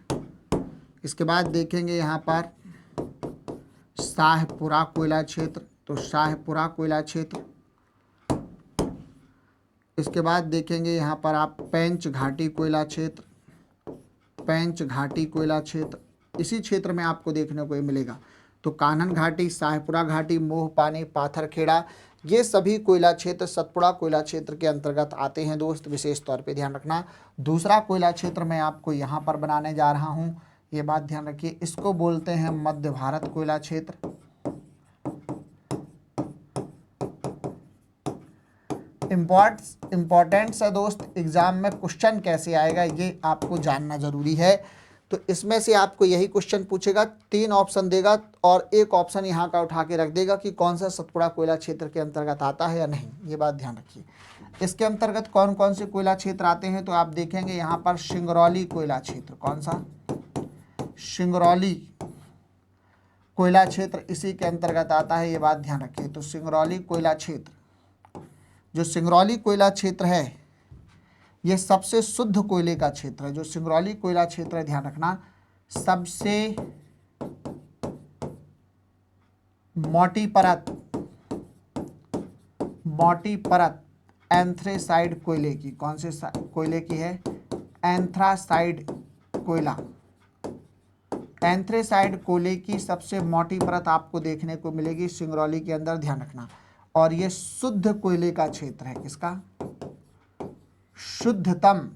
इसके बाद देखेंगे यहाँ पर शाहपुरा कोयला क्षेत्र, तो शाहपुरा कोयला क्षेत्र। इसके बाद देखेंगे यहाँ पर आप पेंच घाटी कोयला क्षेत्र, पेंच घाटी कोयला क्षेत्र, इसी क्षेत्र में आपको देखने को ये मिलेगा। तो कान्हन घाटी, शाहपुरा घाटी, मोह पानी, पाथरखेड़ा, ये सभी कोयला क्षेत्र सतपुड़ा कोयला क्षेत्र के अंतर्गत आते हैं दोस्त, विशेष तौर पे ध्यान रखना। दूसरा कोयला क्षेत्र मैं आपको यहाँ पर बनाने जा रहा हूँ, ये बात ध्यान रखिए, इसको बोलते हैं मध्य भारत कोयला क्षेत्र। इम्पोर्टेंट है दोस्त, एग्जाम में क्वेश्चन कैसे आएगा ये आपको जानना जरूरी है। तो इसमें से आपको यही क्वेश्चन पूछेगा, 3 ऑप्शन देगा और एक ऑप्शन यहाँ का उठा के रख देगा कि कौन सा सतपुड़ा कोयला क्षेत्र के अंतर्गत आता है या नहीं, ये बात ध्यान रखिए। इसके अंतर्गत कौन कौन से कोयला क्षेत्र आते हैं, तो आप देखेंगे यहाँ पर सिंगरौली कोयला क्षेत्र, कौन सा, सिंगरौली कोयला क्षेत्र इसी के अंतर्गत आता है, ये बात ध्यान रखिए। तो सिंगरौली कोयला क्षेत्र, जो सिंगरौली कोयला क्षेत्र है ये सबसे शुद्ध कोयले का क्षेत्र है। जो सिंगरौली कोयला क्षेत्र है, ध्यान रखना, सबसे मोटी परत एंथ्रेसाइड कोयले की, कौन से कोयले की है, एंथ्रासाइड कोयला, एंथ्रेसाइड कोयले की सबसे मोटी परत आपको देखने को मिलेगी सिंगरौली के अंदर, ध्यान रखना। और ये शुद्ध कोयले का क्षेत्र है, किसका, शुद्धतम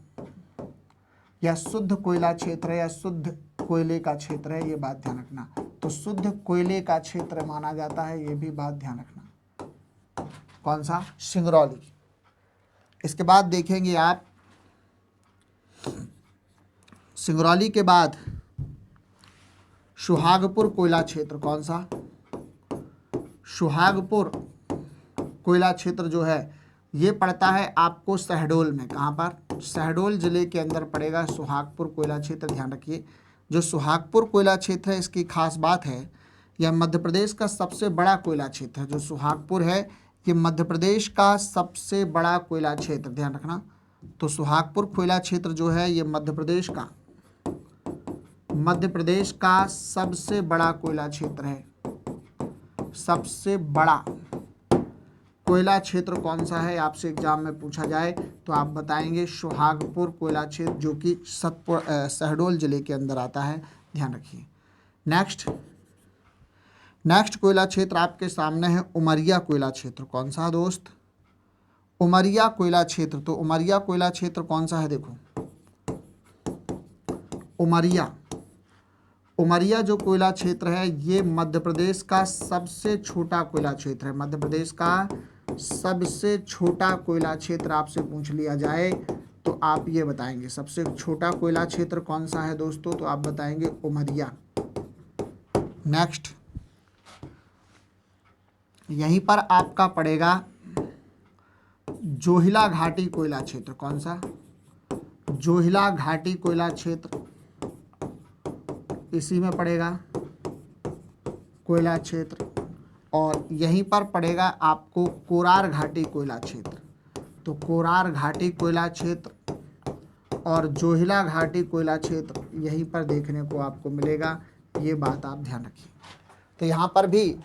या शुद्ध कोयला क्षेत्र है या शुद्ध कोयले का क्षेत्र है, ये बात ध्यान रखना। तो शुद्ध कोयले का क्षेत्र माना जाता है, ये भी बात ध्यान रखना, कौन सा, सिंगरौली। इसके बाद देखेंगे आप सिंगरौली के बाद सुहागपुर कोयला क्षेत्र, कौन सा, सुहागपुर कोयला क्षेत्र जो है ये पड़ता है आपको शहडोल में, कहाँ पर, शहडोल जिले के अंदर पड़ेगा सुहागपुर कोयला क्षेत्र, ध्यान रखिए। जो सुहागपुर कोयला क्षेत्र है इसकी खास बात है, यह मध्य प्रदेश का सबसे बड़ा कोयला क्षेत्र है। जो सुहागपुर है ये मध्य प्रदेश का सबसे बड़ा कोयला क्षेत्र, ध्यान रखना। तो सुहागपुर कोयला क्षेत्र जो है ये मध्य प्रदेश का सबसे बड़ा कोयला क्षेत्र है। सबसे बड़ा कोयला क्षेत्र कौन सा है, आपसे एग्जाम में पूछा जाए तो आप बताएंगे सुहागपुर कोयला क्षेत्र, जो कि शहडोल जिले के अंदर आता है, ध्यान रखिए। नेक्स्ट कोयला क्षेत्र आपके सामने है उमरिया कोयला क्षेत्र, कौन सा दोस्त, उमरिया कोयला क्षेत्र। तो उमरिया कोयला क्षेत्र कौन सा है, देखो उमरिया जो कोयला क्षेत्र है ये मध्य प्रदेश का सबसे छोटा कोयला क्षेत्र है। मध्य प्रदेश का सबसे छोटा कोयला क्षेत्र आपसे पूछ लिया जाए तो आप ये बताएंगे सबसे छोटा कोयला क्षेत्र कौन सा है दोस्तों, तो आप बताएंगे उमरिया। नेक्स्ट यहीं पर आपका पड़ेगा जोहिला घाटी कोयला क्षेत्र, कौन सा, जोहिला घाटी कोयला क्षेत्र, इसी में पड़ेगा कोयला क्षेत्र। और यहीं पर पड़ेगा आपको कोरार घाटी कोयला क्षेत्र। तो कोरार घाटी कोयला क्षेत्र और जोहिला घाटी कोयला क्षेत्र यहीं पर देखने को आपको मिलेगा, ये बात आप ध्यान रखिए। तो यहाँ पर भी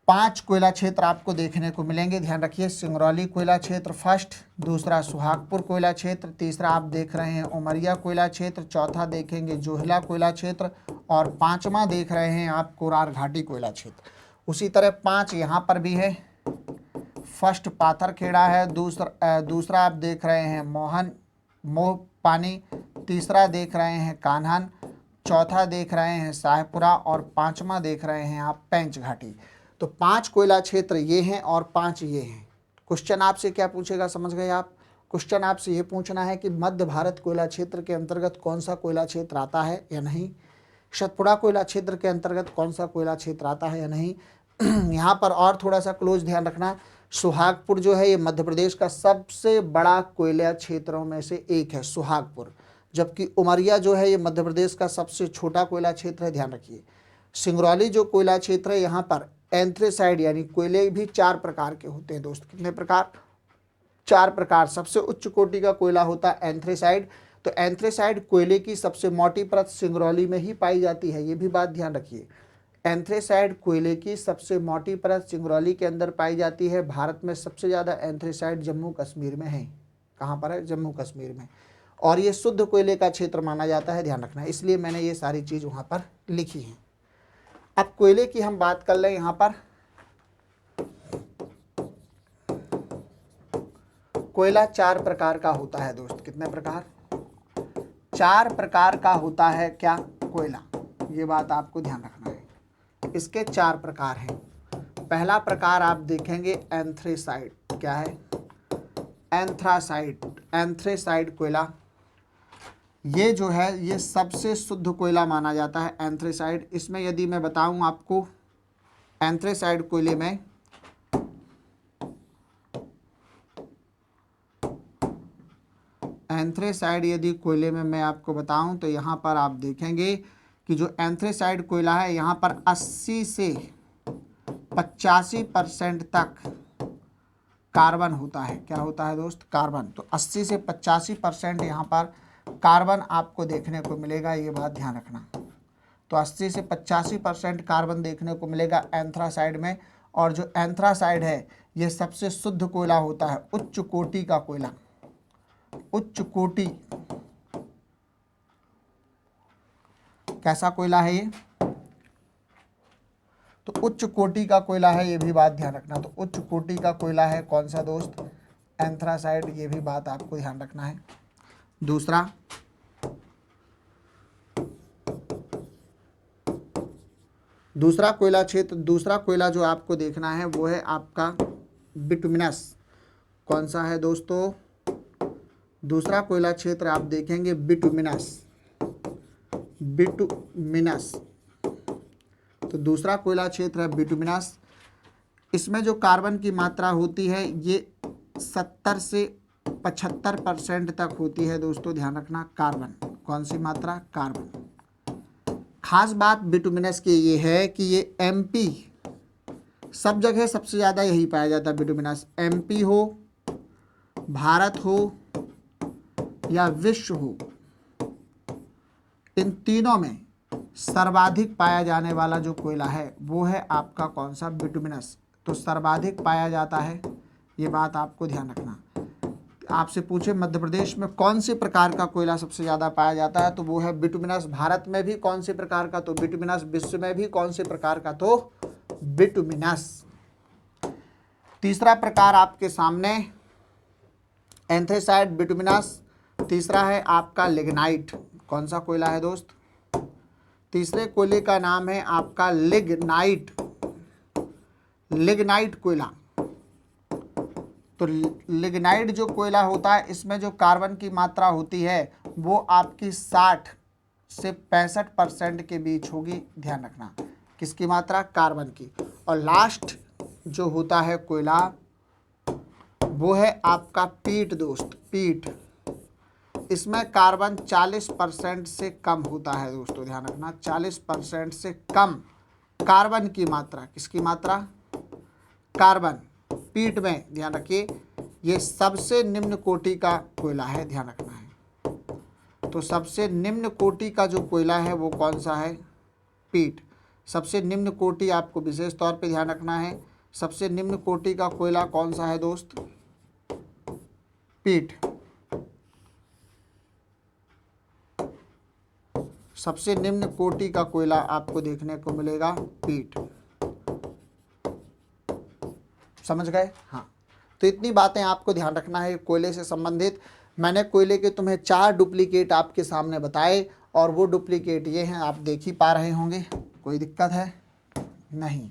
5 कोयला क्षेत्र आपको देखने को मिलेंगे, ध्यान रखिए। सिंगरौली कोयला क्षेत्र फर्स्ट, दूसरा सुहागपुर कोयला क्षेत्र, तीसरा आप देख रहे हैं उमरिया कोयला क्षेत्र, चौथा देखेंगे जोहिला कोयला क्षेत्र और 5वां देख रहे हैं आप कोरार घाटी कोयला क्षेत्र। उसी तरह 5 यहाँ पर भी है, फर्स्ट पाथरखेड़ा है, दूसरा आप देख रहे हैं मोह पानी, तीसरा देख रहे हैं कान्हन, चौथा देख रहे हैं शाहपुरा और 5वां देख रहे हैं आप पेंच घाटी। तो 5 कोयला क्षेत्र ये हैं और 5 ये हैं। क्वेश्चन आपसे क्या पूछेगा, समझ गए आप। क्वेश्चन आपसे ये पूछना है कि मध्य भारत कोयला क्षेत्र के अंतर्गत कौन सा कोयला क्षेत्र आता है या नहीं, सतपुड़ा कोयला क्षेत्र के अंतर्गत कौन सा कोयला क्षेत्र आता है या नहीं। यहाँ पर और थोड़ा सा क्लोज ध्यान रखना, सुहागपुर जो है ये मध्य प्रदेश का सबसे बड़ा कोयला क्षेत्रों में से एक है सुहागपुर, जबकि उमरिया जो है ये मध्य प्रदेश का सबसे छोटा कोयला क्षेत्र है, ध्यान रखिए। सिंगरौली जो कोयला क्षेत्र है यहाँ पर एंथ्रेसाइड यानी कोयले भी 4 प्रकार के होते हैं दोस्त। कितने प्रकार, 4 प्रकार। सबसे उच्च कोटि का कोयला होता है एंथ्रेसाइड। तो एंथ्रेसाइड कोयले की सबसे मोटी परत सिंगरौली में ही पाई जाती है, ये भी बात ध्यान रखिए। एंथ्रेसाइड कोयले की सबसे मोटी परत सिंगरौली के अंदर पाई जाती है। भारत में सबसे ज़्यादा एंथ्रेसाइड जम्मू कश्मीर में है। कहाँ पर है, जम्मू कश्मीर में। और ये शुद्ध कोयले का क्षेत्र माना जाता है, ध्यान रखना, इसलिए मैंने ये सारी चीज़ वहाँ पर लिखी है। अब कोयले की हम बात कर लें यहाँ पर। कोयला 4 प्रकार का होता है दोस्त। कितने प्रकार? 4 प्रकार का होता है क्या? कोयला। ये बात आपको ध्यान रखना है। इसके 4 प्रकार हैं। पहला प्रकार आप देखेंगे एंथ्रेसाइट। क्या है? एंथ्रासाइट। एंथ्रेसाइट कोयला, ये जो है ये सबसे शुद्ध कोयला माना जाता है, एंथ्रेसाइट। इसमें यदि मैं बताऊं आपको, एंथ्रेसाइट कोयले में एंथ्रेसाइड यदि कोयले में मैं आपको बताऊं तो यहाँ पर आप देखेंगे कि जो एंथ्रेसाइड कोयला है यहाँ पर 80 से 85% तक कार्बन होता है। क्या होता है दोस्त? कार्बन। तो 80 से 85% यहाँ पर कार्बन आपको देखने को मिलेगा, ये बात ध्यान रखना। तो 80 से 85% कार्बन देखने को मिलेगा एंथ्रासाइड में। और जो एंथ्रासाइड है ये सबसे शुद्ध कोयला होता है, उच्च कोटि का कोयला। उच्च कोटि कैसा कोयला है ये? तो उच्च कोटि का कोयला है, ये भी बात ध्यान रखना। तो उच्च कोटि का कोयला है कौन सा दोस्त? एंथ्रासाइड। ये भी बात आपको ध्यान रखना है। दूसरा कोयला क्षेत्र, दूसरा कोयला जो आपको देखना है वो है आपका बिटुमिनस। कौन सा है दोस्तों? दूसरा कोयला क्षेत्र आप देखेंगे बिटुमिनस। बिटुमिनस। तो दूसरा कोयला क्षेत्र है बिटुमिनस। इसमें जो कार्बन की मात्रा होती है ये 70 से 75% तक होती है दोस्तों, ध्यान रखना। कार्बन, कौन सी मात्रा? कार्बन। खास बात बिटुमिनस की ये है कि ये एमपी, सब जगह सबसे ज़्यादा यही पाया जाता है बिटुमिनस। एमपी हो, भारत हो या विश्व हो, इन तीनों में सर्वाधिक पाया जाने वाला जो कोयला है वो है आपका कौन सा? बिटुमिनस। तो सर्वाधिक पाया जाता है, ये बात आपको ध्यान रखना। आपसे पूछे मध्य प्रदेश में कौन से प्रकार का कोयला सबसे ज़्यादा पाया जाता है तो वो है बिटुमिनस। भारत में भी कौन से प्रकार का? तो बिटुमिनस। विश्व में भी कौन से प्रकार का? तो बिटुमिनस। तीसरा प्रकार आपके सामने एंथ्रेसाइट, बिटुमिनस। तीसरा है आपका लिग्नाइट। कौन सा कोयला है दोस्त? तीसरे कोयले का नाम है आपका लिग्नाइट। लिग्नाइट कोयला। तो लिग्नाइट जो कोयला होता है इसमें जो कार्बन की मात्रा होती है वो आपकी 60 से 65% के बीच होगी, ध्यान रखना। किसकी मात्रा? कार्बन की। और लास्ट जो होता है कोयला वो है आपका पीट दोस्त। पीट, इसमें कार्बन 40% से कम होता है दोस्तों, ध्यान रखना। 40% से कम कार्बन की मात्रा। किसकी मात्रा? कार्बन। पीट में ध्यान रखिए ये सबसे निम्न कोटि का कोयला है, ध्यान रखना है। तो सबसे निम्न कोटि का जो कोयला है वो कौन सा है? पीट। सबसे निम्न कोटि आपको विशेष तौर पे ध्यान रखना है। सबसे निम्न कोटि का कोयला कौन सा है दोस्त? पीट। सबसे निम्न कोटि का कोयला आपको देखने को मिलेगा पीट। समझ गए? हाँ। तो इतनी बातें आपको ध्यान रखना है कोयले से संबंधित। मैंने कोयले के तुम्हें 4 डुप्लीकेट आपके सामने बताए और वो डुप्लीकेट ये हैं, आप देख ही पा रहे होंगे। कोई दिक्कत है? नहीं।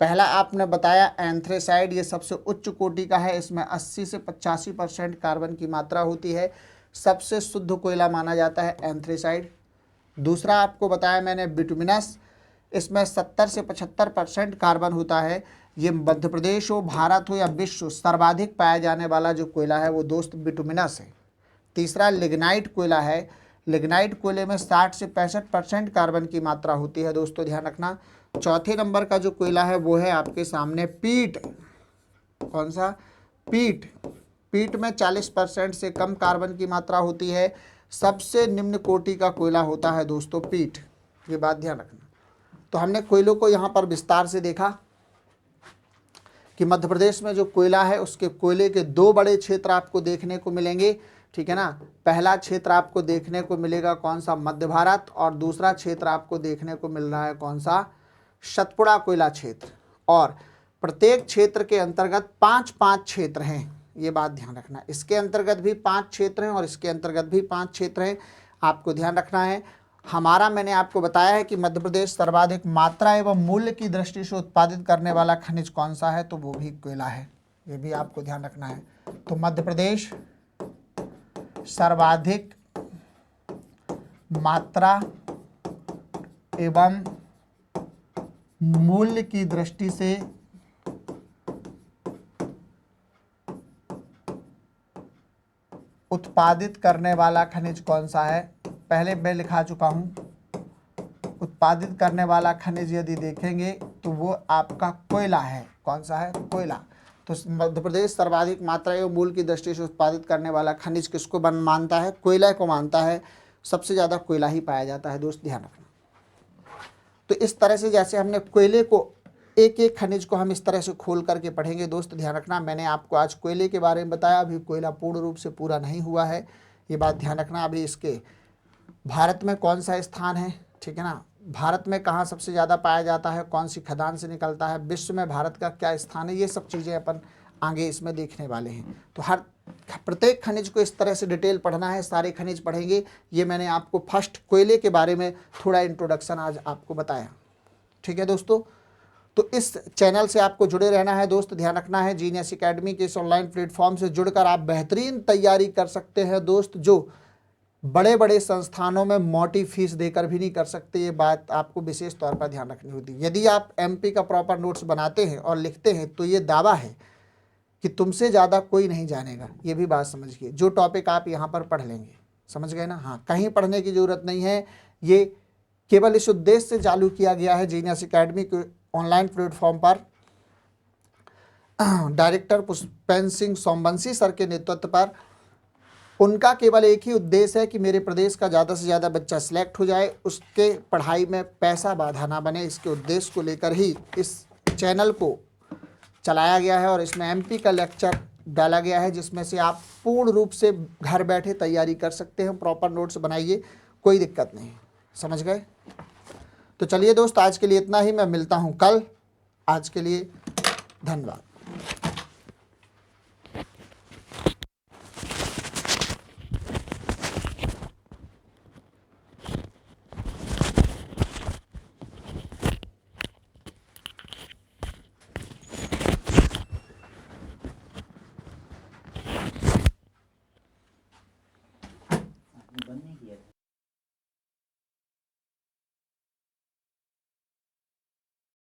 पहला आपने बताया एंथ्रेसाइड, ये सबसे उच्च कोटि का है। इसमें 80 से 85% कार्बन की मात्रा होती है। सबसे शुद्ध कोयला माना जाता है एंथ्रेसाइड। दूसरा आपको बताया मैंने बिटुमिनस, इसमें 70 से 75% कार्बन होता है। ये मध्य प्रदेश हो, भारत हो या विश्व, सर्वाधिक पाया जाने वाला जो कोयला है वो दोस्त बिटुमिनस है। तीसरा लिग्नाइट कोयला है। लिग्नाइट कोयले में 60 से 65% कार्बन की मात्रा होती है दोस्तों, ध्यान रखना। चौथे नंबर का जो कोयला है वो है आपके सामने पीट। कौन सा? पीट। पीट में 40% से कम कार्बन की मात्रा होती है। सबसे निम्न कोटि का कोयला होता है दोस्तों पीट, ये बात ध्यान रखना। तो हमने कोयलों को यहाँ पर विस्तार से देखा। कि मध्य प्रदेश में जो कोयला है उसके कोयले के दो बड़े क्षेत्र आपको देखने को मिलेंगे, ठीक है ना। पहला क्षेत्र आपको देखने को मिलेगा कौन सा, मध्य भारत, और दूसरा क्षेत्र आपको देखने को मिल रहा है कौन सा, सतपुड़ा कोयला क्षेत्र। और प्रत्येक क्षेत्र के अंतर्गत 5-5 क्षेत्र हैं, ये बात ध्यान रखना। इसके अंतर्गत भी 5 क्षेत्र हैं और इसके अंतर्गत भी 5 क्षेत्र हैं, आपको ध्यान रखना है। हमारा, मैंने आपको बताया है कि मध्य प्रदेश सर्वाधिक मात्रा एवं मूल्य की दृष्टि से उत्पादित करने वाला खनिज कौन सा है, तो वो भी कोयला है, ये भी आपको ध्यान रखना है। तो मध्य प्रदेश सर्वाधिक मात्रा एवं मूल्य की दृष्टि से उत्पादित करने वाला खनिज कौन सा है, पहले मैं लिखा चुका हूं। उत्पादित करने वाला खनिज यदि देखेंगे तो वो आपका कोयला है। कौन सा है, कोयला। तो मध्य प्रदेश सर्वाधिक मात्रा एवं मूल्य की दृष्टि से उत्पादित करने वाला खनिज किसको मानता है, कोयला को मानता है। सबसे ज़्यादा कोयला ही पाया जाता है दोस्त, ध्यान रखना। तो इस तरह से जैसे हमने कोयले को, एक एक खनिज को हम इस तरह से खोल करके पढ़ेंगे दोस्त, ध्यान रखना। मैंने आपको आज कोयले के बारे में बताया, अभी कोयला पूर्ण रूप से पूरा नहीं हुआ है, ये बात ध्यान रखना। अभी इसके भारत में कौन सा स्थान है, ठीक है ना, भारत में कहाँ सबसे ज़्यादा पाया जाता है, कौन सी खदान से निकलता है, विश्व में भारत का क्या स्थान है, ये सब चीज़ें अपन आगे इसमें देखने वाले हैं। तो हर प्रत्येक खनिज को इस तरह से डिटेल पढ़ना है, सारे खनिज पढ़ेंगे। ये मैंने आपको फर्स्ट कोयले के बारे में थोड़ा इंट्रोडक्शन आज आपको बताया, ठीक है दोस्तों। तो इस चैनल से आपको जुड़े रहना है दोस्त, ध्यान रखना है। जीनियस एकेडमी के इस ऑनलाइन प्लेटफॉर्म से जुड़कर आप बेहतरीन तैयारी कर सकते हैं दोस्त, जो बड़े बड़े संस्थानों में मोटी फीस देकर भी नहीं कर सकते। ये बात आपको विशेष तौर पर ध्यान रखनी होती है। यदि आप एमपी का प्रॉपर नोट्स बनाते हैं और लिखते हैं तो ये दावा है कि तुमसे ज़्यादा कोई नहीं जानेगा, ये भी बात समझिए। जो टॉपिक आप यहाँ पर पढ़ लेंगे, समझ गए ना। हाँ, कहीं पढ़ने की ज़रूरत नहीं है, ये केवल इस उद्देश्य से चालू किया गया है जीनियस एकेडमी के ऑनलाइन प्लेटफॉर्म पर डायरेक्टर पुष्पेंद्र सिंह सोमवंशी सर के नेतृत्व पर। उनका केवल एक ही उद्देश्य है कि मेरे प्रदेश का ज़्यादा से ज़्यादा बच्चा सिलेक्ट हो जाए, उसके पढ़ाई में पैसा बाधा ना बने। इसके उद्देश्य को लेकर ही इस चैनल को चलाया गया है और इसमें एमपी का लेक्चर डाला गया है, जिसमें से आप पूर्ण रूप से घर बैठे तैयारी कर सकते हैं। प्रॉपर नोट्स बनाइए, कोई दिक्कत नहीं, समझ गए। तो चलिए दोस्त, आज के लिए इतना ही, मैं मिलता हूँ कल। आज के लिए धन्यवाद।